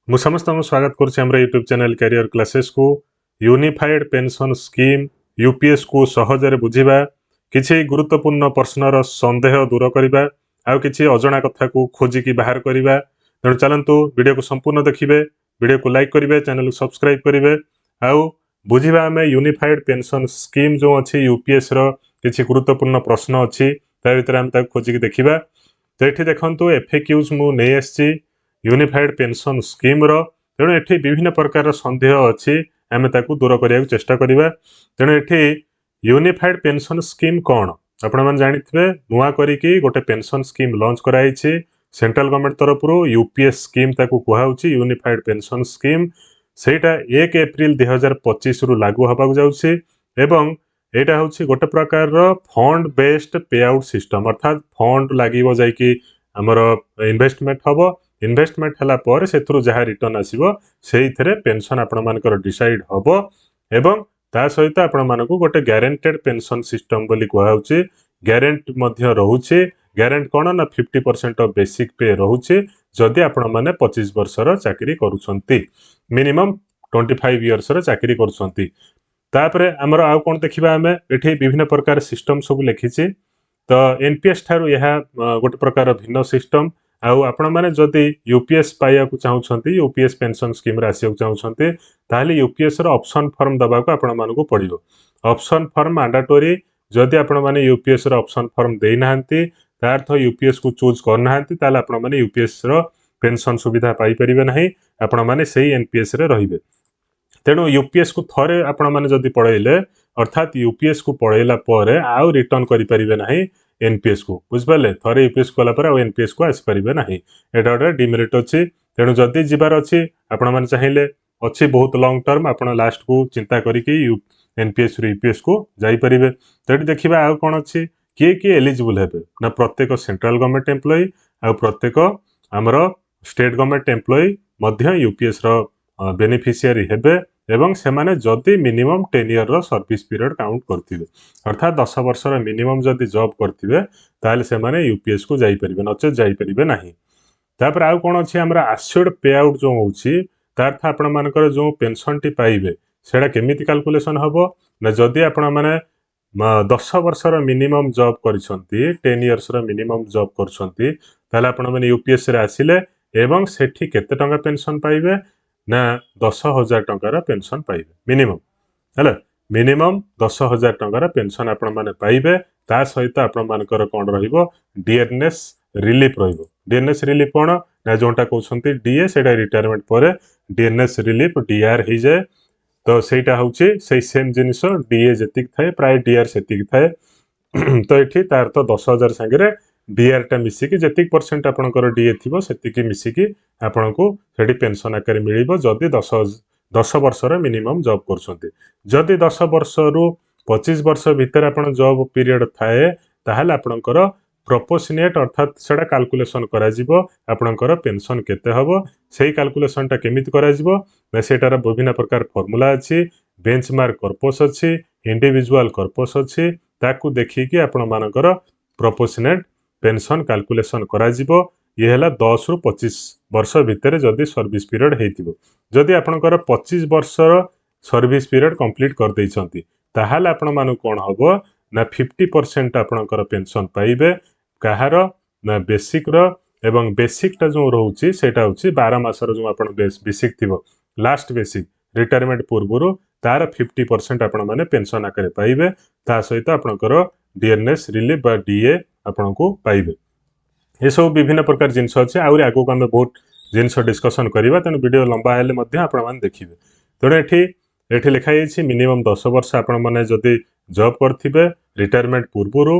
ମୁଁ ସମସ୍ତଙ୍କୁ ସ୍ୱାଗତ କରୁଛି ଆମର ୟୁଟ୍ୟୁବ୍ ଚ୍ୟାନେଲ୍ କ୍ୟାରିୟର କ୍ଲାसेସ୍କୁ। ୟୁନିଫାଏଡ୍ ପେନ୍ସନ୍ ସ୍କିମ୍ ୟୁପିଏସ୍କୁ ସହଜରେ ବୁଝିବା, କିଛି ଗୁରୁତ୍ୱପୂର୍ଣ୍ଣ ପ୍ରଶ୍ନର ସନ୍ଦେହ ଦୂର କରିବା, ଆଉ କିଛି ଅଜଣା କଥାକୁ ଖୋଜିକି ବାହାର କରିବା। ତେଣୁ ଚାଲନ୍ତୁ ଭିଡ଼ିଓକୁ ସମ୍ପୂର୍ଣ୍ଣ ଦେଖିବେ, ଭିଡ଼ିଓକୁ ଲାଇକ୍ କରିବେ, ଚ୍ୟାନେଲକୁ ସବସ୍କ୍ରାଇବ୍ କରିବେ, ଆଉ ବୁଝିବା ଆମେ ୟୁନିଫାଏଡ୍ ପେନ୍ସନ୍ ସ୍କିମ୍ ଯେଉଁ ଅଛି ୟୁପିଏସ୍ର କିଛି ଗୁରୁତ୍ୱପୂର୍ଣ୍ଣ ପ୍ରଶ୍ନ ଅଛି, ତା ଭିତରେ ଆମେ ତାକୁ ଖୋଜିକି ଦେଖିବା। ତ ଏଠି ଦେଖନ୍ତୁ FAQs ମୁଁ ନେଇ ଆସିଛି यूनिफाइड पेंशन स्कीम रो। तेणु एठी विभिन्न प्रकार सन्देह अच्छी आमे ताकू दूर करने चेष्टा करवा। तेणु एठी यूनिफाइड पेंशन स्कीम कौन आपण मैंने जानिथे, नुआ करिकी गोटे पेंशन स्कीम लॉन्च कराई सेंट्रल गवर्नमेंट तरफ यूपीएस स्कीम ताकू कहुच्छी यूनिफाइड पेंशन स्कीम। सेटा 1 एप्रिल 2025 रु लागू होगा जाउछि एवं एटा होछि गोटे प्रकार फंड बेस्ड पे आउट सिस्टम, अर्थात फंड लागिवो जाइकी हमर इन्वेस्टमेंट हबो। इन्वेस्टमेंट हला पर सेथुरु जहा रिटर्न आसीबो सेइथरे पेंशन आपण मानकर डिसाइड हबो एवं ता सहित आपण मानकू गोटे ग्यारंटेड पेंशन सिस्टम बोली कहुच्छी। ग्यारंटी मध्य रहुछि, ग्यारंटी कोन ना 50% ऑफ बेसिक पे रहुछि जदि आपण माने 25 वर्षर चाकरी करूछंती, मिनिमम 25 इयर्स र चाकरी करूछंती। तापरे हमर आउ कोन देखिबा हमें एठी विभिन्न प्रकार सिस्टम सब लिखिछि। तो एनपीएस ठारू यह गोटे प्रकार भिन्न सिस्टम। आउ आपण माने जदि यूपीएस पाइया को चाहूछंती, यूपीएस पेंशन स्कीम रे आसिया को चाहूछंती, ताहले यूपीएस रो ऑप्शन फॉर्म दबा को आपण मानकू पड़िबो। Option form mandatory. जदि आपण माने यूपीएस रो ऑप्शन फॉर्म देई नाहंती, तार अर्थ यूपीएस को चूज कर नाहंती, ताहले आपण माने यूपीएस रो पेंशन सुविधा पाई परिबे नाही, आपण माने सेही एनपीएस रे रहिबे। तेणु यूपीएस को थरे आपण माने जदि पळैले, अर्थात यूपीएस को पळैला परे आउ रिटर्न करि परिबे नाही एनपीएस को, बुझिपारे। थरे यूपीएस कला पर आउ एनपीएस को आसी परिबे नाही, एटा गोटे डिमेरिट अछि। तेणु जदि जिबार अछि आपण माने चाहिले अछि बहुत लॉन्ग टर्म, आपण लास्ट को चिंता करिकी एनपीएस रु यूपीएस को जाई परिबे। तेडी देखिबा आउ कोन अछि, किए एलिजिबल हेबे ना प्रत्येक सेंट्रल गवर्नमेंट एम्प्लॉय आ प्रत्येक हमर स्टेट गवर्नमेंट एम्प्लॉय मध्य यूपीएस रो बेनिफिशियरी हेबे एवं सेमाने जदि मिनिमम 10 इयर रो सर्विस पीरियड काउंट करथिबे, अर्थात 10 वर्ष रो मिनिमम जदि जॉब करथिबे ताले सेमाने यूपीएस को जाई परिबे, नचे जाई परिबे नाही। तापर आउ कोन अछि हमरा एश्योर्ड पे आउट जो होछि, तार अर्थ आपण मानकर जो पेंशन टी पाइबे सेडा केमिति कैलकुलेशन हबो ना, जदि आपण माने 10 वर्ष रो मिनिमम जॉब करिसंती, 10 इयर्स रो मिनिमम जॉब करसंती, ताले आपण माने यूपीएस रे आसिले एवं सेठी केते टंका पेंशन पाइबे ना 10,000 टंकार पेंशन पाइबे मिनिमम, हैला। मिनिमम 10,000 टंकार पेंशन आपण माने पाइबे। ता सहित आपण मानकर कोन रहिबो, डीएनएस रिलीफ रहिबो। डीएनएस रिलीफ कोन ना, जोंटा कहउछंती डीए सेटा रिटायरमेंट परे डीएनएस रिलीफ डीआर ही जाय। तो सेटा होउची सेही सेम जिनिस, डीए जेतिक थाए प्राय डीआर सेतिक थाए। तो एठी तार तो 10,000 संगे डीआर टा मिसिकी जेतिक परसेंट आपनकर डीए थिबो सेतिकी मिसिकी आपनको सेठी पेंशन आकार मिलिबो जदि 10 वर्ष रे मिनिमम जॉब करछंती। जदि 10 वर्ष रु 25 वर्ष भीतर आपण जॉब पीरियड थाए, ताहाले आपनकर प्रोपोर्शनेट अर्थात सेडा कैलकुलेशन करा जिवो, आपनकर पेंशन केते हबो सेही कैलकुलेशन टा केमिति करा जिवो ना, सेटार विभिन्न प्रकार फार्मूला अछि, बेंचमार्क कॉर्पस अछि, इंडिविजुअल कॉर्पस अछि, ताकू देखिकी आपण मानकर प्रोपोर्शनेट पेंशन कैलकुलेशन करा जिवो। ये हला 10 रु 25 वर्ष भितर जदि सर्विस पीरियड हेतिबो। जदि आपनकर 25 वर्ष सर्विस पीरियड कंप्लीट कर दैछंती, ताहाले आपण मानु कोन हबो ना 50% आपनकर पेंशन पाइबे। काहार ना बेसिक रो, एवं बेसिक टा जो रहउची सेटा होची 12 मासर जो आपण बेसिक थिबो, लास्ट बेसिक रिटायरमेंट पूर्वरु तार 50% आपण माने पेंशन आकारे पाइबे। ता सहित आपनकर डीएनएस रिलीफ बा डीए आपनको पाइबे। ये सब विभिन्न प्रकार जिनस अच्छे, आउरी आगु को आमे बहुत जिनस डिस्कशन करिबा, तेणु वीडियो लंबा हेले मध्य आपण माने देखिबे। तेणु एठी लिखा जाइछि मिनिमम 10 वर्ष आपण माने जदि जॉब करथिबे रिटायरमेंट पूर्वरु,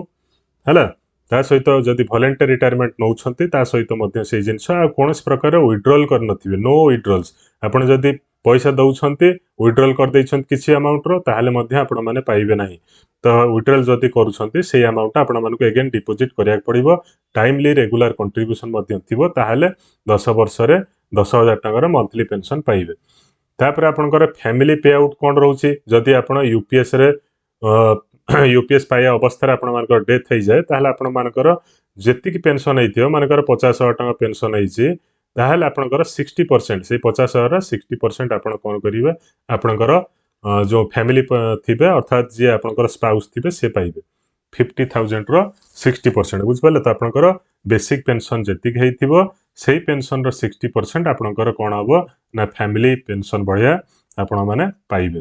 हैला। ता सहित जदि वॉलंटरी रिटायरमेंट नौछंती, ता सहित मध्य से जिनस आ कोनस प्रकार विड्रॉल कर नथिबे, नो विड्रॉल्स। आपण जदि पैसा दउछंती विड्रॉल कर दैछंती किछि अमाउंट रो, ताहाले मध्य आपण माने पाइबे नाही। तो विड्रॉल जदि करूछंती सेही अमाउंट आपण मानकू अगेन डिपोजिट करिया पड़िबो। टाइमली रेगुलर कंट्रीब्यूशन मध्य थिबो, ताहाले 10 वर्ष रे 10,000 टंकार मंथली पेंशन पाइबे। तापर आपनकर फैमिली पे आउट कोन रहउची, जदि आपण यूपीएस रे यूपीएस पाया अवस्था आपण मानकर डेथ हो जाए, ताहले आपण मानकर जेतिक पेंशन हेतियो, मानकर 50,000 टंका पेंशन हेछि, ताहले आपणकर 60% से 50,000 60% आपण कोन करिवे आपणकर जो फैमिली थिबे अर्थात जे आपणकर स्पाउस थिबे से पाइबे 50,000 रो 60% बुझ पाले तो आपणकर बेसिक पेंशन जेतिक हेइथिबो सेही पेंशन रो 60% आपणकर कोन हबो ना फैमिली पेंशन भलिया आपण माने पाइबे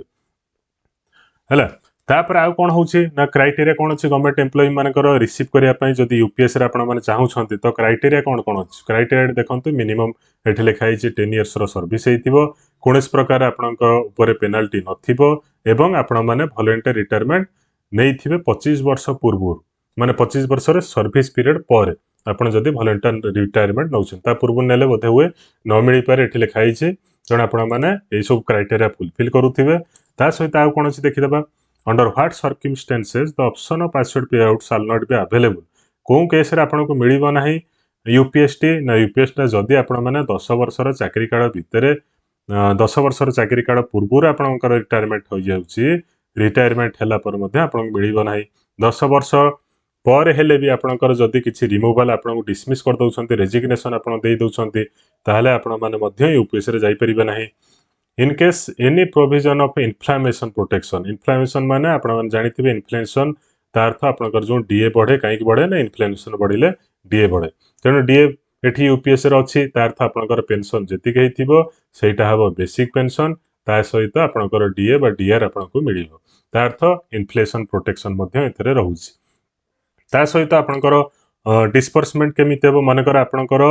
हला तापर आउ कोन होउची ना क्राइटेरिया कोन अछि गवर्नमेंट एम्प्लॉय मानकर रिसीव करिया पई जदी यूपीएस रे आपण माने चाहू छथि तो क्राइटेरिया कोन कोन अछि क्राइटेरिया देखंतु मिनिमम एठी लिखा हिची 10 इयर्स रो सर्विस हेइथिबो कोनस प्रकार आपणक ऊपर पेनाल्टी नथिबो एवं आपण माने वॉलंटरी रिटायरमेंट नेइथिबे 25 वर्ष पूर्व माने 25 वर्ष रे सर्विस पीरियड पर आपण जदी वॉलंटरी रिटायरमेंट नउछन ता पूर्व नेले बोधे हुए न मिली पारे एठी लिखा हिची जण आपण माने ए सब क्राइटेरिया फुलफिल करूथिबे ता सहित आउ कोन अछि देखिदबा under what circumstances the option of assured payout shall not be available को केस रे आपन को मिलिबो नाही यूपीएसटी ना यूपीएसटी जदी आपण माने 10 वर्षर चाकरी काल भितरे 10 वर्षर चाकरी काल पूर्व आपणकर रिटायरमेंट हो जाउची रिटायरमेंट हैला पर मध्ये आपन मिलिबो नाही 10 वर्ष पर हेले भी आपणकर जदी किछि रिमूवल आपन को डिसमिस कर दउछंती रेजिग्नेशन आपन देई दउछंती ताहले आपण माने मध्ये यूपीएस रे जाई परिबे नाही in case any provision of inflammation protection माने आपण मन जानिथिबे इन्फ्लेशन तार अर्थ आपनकर जो डीए बढ़े काई बढ़े ना इन्फ्लेमेशन बढ़िले डीए बढ़े तेनो डीए एठी यूपीएस रे अछि तार अर्थ आपनकर पेंशन जेति गइथिबो सेटा हबो बेसिक पेंशन ता सहित आपनकर डीए बा डीआर आपनको मिलिबो तार अर्थ इन्फ्लेशन प्रोटेक्शन मध्ये एथरे रहउछि ता सहित आपनकर डिस्बर्समेंट केमिते हबो मानेकर आपनकर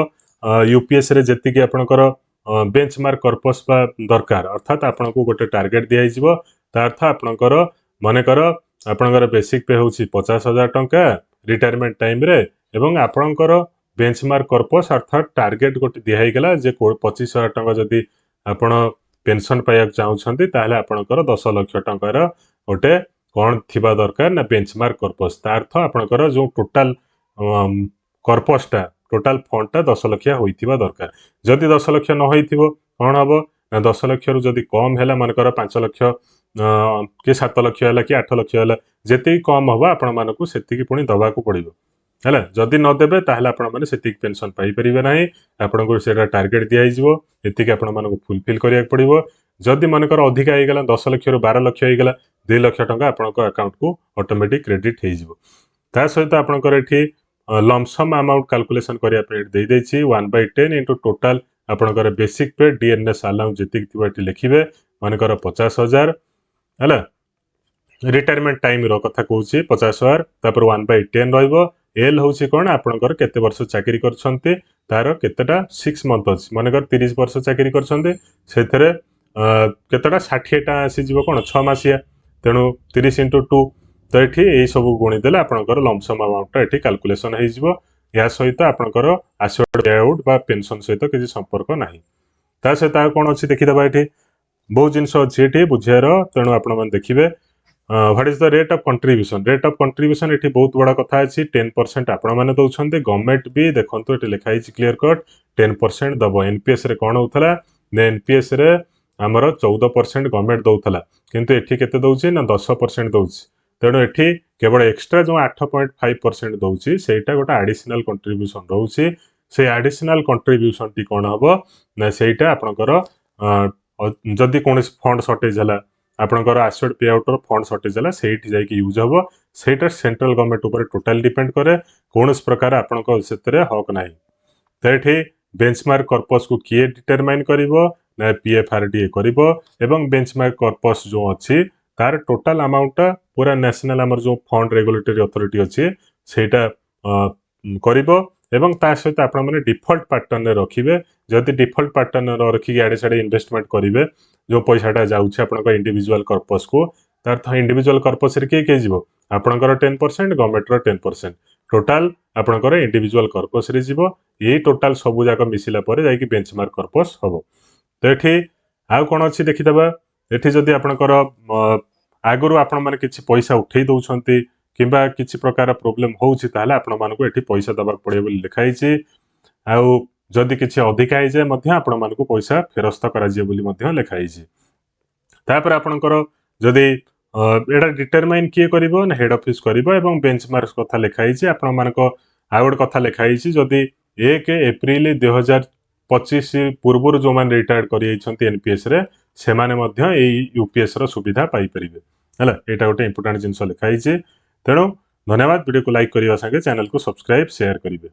यूपीएस रे जेति कि आपनकर बेंचमार्क कर्पस बा दरकार अर्थात आपण को गोटे टार्गेट दिया हिजबो ता अर्थ आपणकर मानेकर आपणकर बेसिक पे होछि 50,000 टंका रिटायरमेंट टाइम रे एवं आपणकर बेंचमार्क कर्पस अर्थात टार्गेट गोटे दिया ही गेला जे 25,000 टंका जदी आपण पेंशन पाया चाहू छथि ताहले आपणकर 10 लाख टंका रो गोटे कोन थिबा दरकार ना बेंचमार्क कर्पस ता अर्थ आपणकर जो टोटल कर्पसटा टोटल फंडटा 10 लाख होइथिबा दरकार जदि 10 लाख न होइथिबो कोन हबो ना 10 लाख रु जदि कम हैला मानकर 5 लाख के 7 लाख हैला कि 8 लाख हैला जेति कम हबो आपण मानको सेति कि पुनी दबा को पड़िबो हैला जदि न देबे ताहले आपण माने सेति पेंशन पाई परिबे नाही आपण को सेटा टार्गेट दिया हिजबो एति कि आपण मानको फुलफिल करिया पड़िबो जदि मानकर अधिक आइ गेला 10 लाख रु 12 लाख आइ गेला 2 लाख टंका आपण को अकाउंट को ऑटोमेटिक क्रेडिट हेइजबो ता सहित आपणकर एठी लमसम अमाउंट कैलकुलेशन करिया पे दे देछि 1/10 इनटू टोटल आपणकर बेसिक पे डीएनएस अलाउंस जेतिक थिबा एठी लिखिबे मानकर 50,000 हला रिटायरमेंट टाइम रो कथा कहूछि 50,000 तापर 1/10 रहइबो एल होछि कोन आपणकर केते वर्ष चाकरी करछन्ते तार केतेटा 6 मंथ अछि मानकर 30 वर्ष चाकरी करछन्ते सेथरे केतेटा 60 टा आसी जीवो कोन 6 मासिया तेनु 30 * 2 तो ये यही सब गुणी देले आपनकर लमसम अमाउंट एठी कैलकुलेशन हे जिवो या सहित आपनकर एश्योर्ड पेआउट बा पेंशन सहित किछि संपर्क नाही ता सहित आ कोन अछि देखि दबा एठी बहुत जिंस अछि एठी बुझियार तेनु आपण मन देखिबे what is the rate of contribution एठी बहुत बड़ा कथा अछि 10% आपण माने दउछन्ते गवर्नमेंट भी देखंतु एठी लिखा हिछि क्लियर कट 10% दबो एनपीएस रे कोन होतला ने एनपीएस रे हमर 14% गवर्नमेंट दउतला किंतु एठी केते दउछि ना 10% दउछि तेणु एठी केवल एक्स्ट्रा जो 8.5% दउछि सेटा गोटा एडिशनल कंट्रीब्यूशन रहउछि से एडिशनल कंट्रीब्यूशन टी कोन हबो ना सेटा आपनकर जदी कोनस फंड शॉर्टेज हला आपनकर एसेट पे आउट रो फंड शॉर्टेज हला सेठी जाई कि यूज हबो सेटा सेंट्रल गवर्नमेंट ऊपर टोटल डिपेंड करे कोनस प्रकार आपनकर सेतरे हक नाही तेठी बेंचमार्क कर्पस को किए डिटरमाइन करिवो ना पीएफआरडीए करिवो एवं बेंचमार्क कर्पस जो अछि तार टोटल अमाउंट पूरा नेशनल आमर जो फंड रेगुलेटरी अथॉरिटी अछि सेटा करिवो एवं ता सहित आपण माने डिफॉल्ट पैटर्न रे रखिबे जदि डिफॉल्ट पैटर्न रे रखि आडे साडे इन्वेस्टमेंट करिवे जो पैसाटा जाउछि आपनका इंडिविजुअल कर्पस को तार थ इंडिविजुअल कर्पस रे के जिवो आपनकर 10% गवर्नमेंट रो 10% टोटल आपनकर इंडिविजुअल कर्पस रे जिवो ए टोटल सब जाक मिसिला परे जाई कि बेंचमार्क कर्पस हबो तो एठी आ कोन अछि देखि दबा एठी जदि आपनकर आगुरु आपण माने किछि पैसा उठेई दउछन्ती किबा किछि प्रकार प्रॉब्लम होउछि ताले आपण मानको एठी पैसा दबा पड़े बोली लिखाई छि आउ जदि किछि अधिक आइ जाय मध्ये आपण मानको पैसा फेरस्त करा जे बोली मध्ये लिखाई छि तापर आपणकर जदि एडा डिटरमाइन किए करिवो ना हेड ऑफिस करिवो एवं बेंचमार्क कथा लिखाई छि आपण मानको आउड कथा लिखाई छि जदि 1 अप्रैल 2024 25 ପୂର୍ବରୁ ଯେଉଁମାନେ ରିଟାୟାର୍ଡ କରିଯାଇଛନ୍ତି ଏନପିଏସ୍ ରେ ସେମାନେ ମଧ୍ୟ ଏଇ ୟୁପିଏସ୍ ର ସୁବିଧା ପାଇପାରିବେ ହେଲା। ଏଇଟା ଗୋଟେ ଇମ୍ପୋର୍ଟାଣ୍ଟ ଜିନିଷ ଲେଖା ହେଇଛି। ତେଣୁ ଧନ୍ୟବାଦ। ଭିଡ଼ିଓକୁ ଲାଇକ୍ କରିବା ସାଙ୍ଗେ ଚ୍ୟାନେଲକୁ ସବସ୍କ୍ରାଇब ସେୟାର କରିବେ।